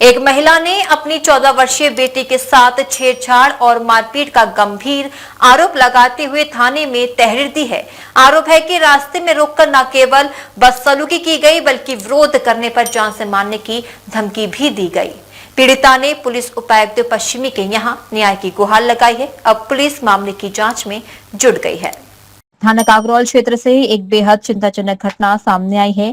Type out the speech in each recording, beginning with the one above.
एक महिला ने अपनी 14 वर्षीय बेटी के साथ छेड़छाड़ और मारपीट का गंभीर आरोप लगाते हुए थाने में तहरीर दी है। आरोप है कि रास्ते में रोककर न केवल बदसलूकी की गई बल्कि विरोध करने पर जान से मारने की धमकी भी दी गई। पीड़िता ने पुलिस उपायुक्त पश्चिमी के यहां न्याय की गुहार लगाई है। अब पुलिस मामले की जांच में जुट गई है। थाना कागरौल क्षेत्र से एक बेहद चिंताजनक घटना सामने आई है।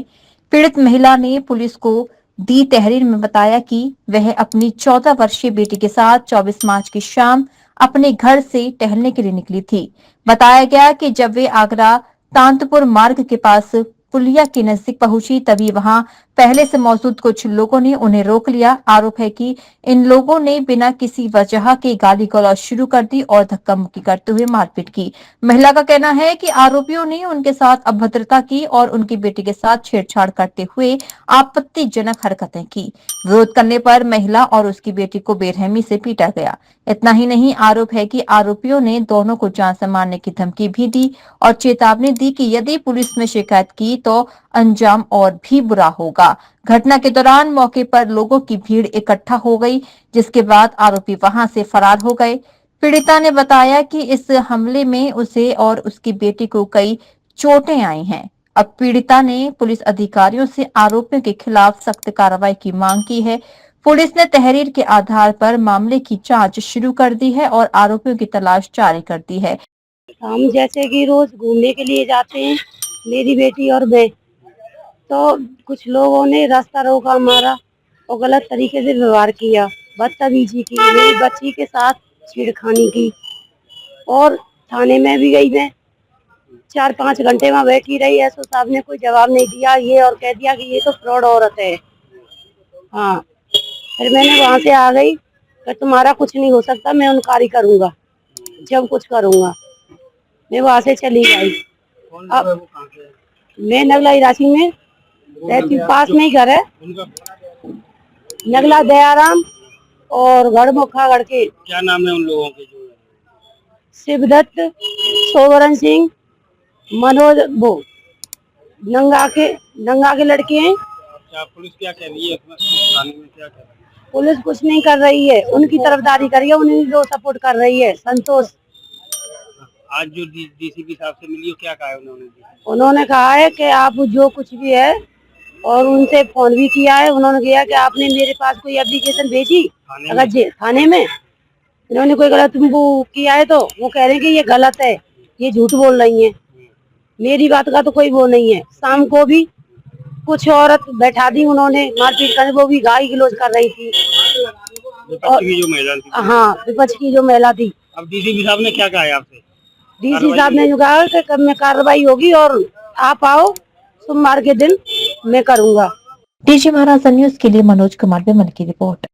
पीड़ित महिला ने पुलिस को दी तहरीर में बताया कि वह अपनी 14 वर्षीय बेटी के साथ 24 मार्च की शाम अपने घर से टहलने के लिए निकली थी। बताया गया कि जब वे आगरा तांतपुर मार्ग के पास पुलिया के नजदीक पहुंची तभी वहां पहले से मौजूद कुछ लोगों ने उन्हें रोक लिया। आरोप है कि इन लोगों ने बिना किसी वजह के गाली गलौज शुरू कर दी और धक्का मुक्की करते हुए मारपीट की। महिला का कहना है कि आरोपियों ने उनके साथ अभद्रता की और उनकी बेटी के साथ छेड़छाड़ करते हुए आपत्तिजनक हरकतें की। विरोध करने पर महिला और उसकी बेटी को बेरहमी से पीटा गया। इतना ही नहीं, आरोप है कि आरोपियों ने दोनों को जान से मारने की धमकी भी दी और चेतावनी दी कि यदि पुलिस में शिकायत की तो अंजाम और भी बुरा होगा। घटना के दौरान मौके पर लोगों की भीड़ इकट्ठा हो गई, जिसके बाद आरोपी वहां से फरार हो गए। पीड़िता ने बताया कि इस हमले में उसे और उसकी बेटी को कई चोटें आई हैं। अब पीड़िता ने पुलिस अधिकारियों से आरोपियों के खिलाफ सख्त कार्रवाई की मांग की है। पुलिस ने तहरीर के आधार पर मामले की जांच शुरू कर दी है और आरोपियों की तलाश जारी कर दी है। हम जैसे कि रोज घूमने के लिए जाते हैं, मेरी बेटी और मैं, तो कुछ लोगों ने रास्ता रोका हमारा और गलत तरीके से व्यवहार किया, बदतमीजी की, मेरी बच्ची के साथ छेड़खानी की और थाने में भी गई मैं। 4-5 घंटे में बैठी रही, एसओ साहब ने कोई जवाब नहीं दिया ये और कह दिया कि ये तो फ्रॉड औरत है। हाँ, फिर मैंने वहां से आ गई, फिर तुम्हारा कुछ नहीं हो सकता, मैं उनकारी करूंगा, जब कुछ करूंगा। मैं वहां से चली आई। अब मैं नगला इरासी में रहती हूँ, पास में ही घर है। नगला दयाराम और गढ़ के। क्या नाम है उन लोगों के? जो शिवदत्त, सोवरन सिंह, मनोज, वो नंगा के लड़के हैं। क्या पुलिस क्या कह रही है थाने में, क्या कह रही है? पुलिस कुछ नहीं कर रही है, उनकी तरफदारी कर रही है, उन्हीं को सपोर्ट कर रही है। संतोष आज जो डीसीपी साहब से मिली हो, क्या कहा है उन्होंने? उन्होंने कहा है कि आप जो कुछ भी है, और उनसे फोन भी किया है। उन्होंने किया कि आपने मेरे पास कोई एप्लीकेशन भेजी अगर थाने में इन्होंने कोई गलत तुमको किया है तो वो कह रहे हैं कि ये गलत है, ये झूठ बोल रही हैं। मेरी बात का तो कोई वो नहीं है। शाम को भी कुछ औरत बैठा दी उन्होंने मारपीट करने, वो भी गाली गलौज कर रही थी। और जो महिला थी, हाँ, विपक्ष की जो महिला थी। अब डीसीपी साहब ने क्या कहा है आपसे? डीसी साहब ने जो कहा कि कब में कार्रवाई होगी और आप आओ सोमवार के दिन मैं करूँगा। डीजी महाराज न्यूज के लिए मनोज कुमार बेमन की रिपोर्ट।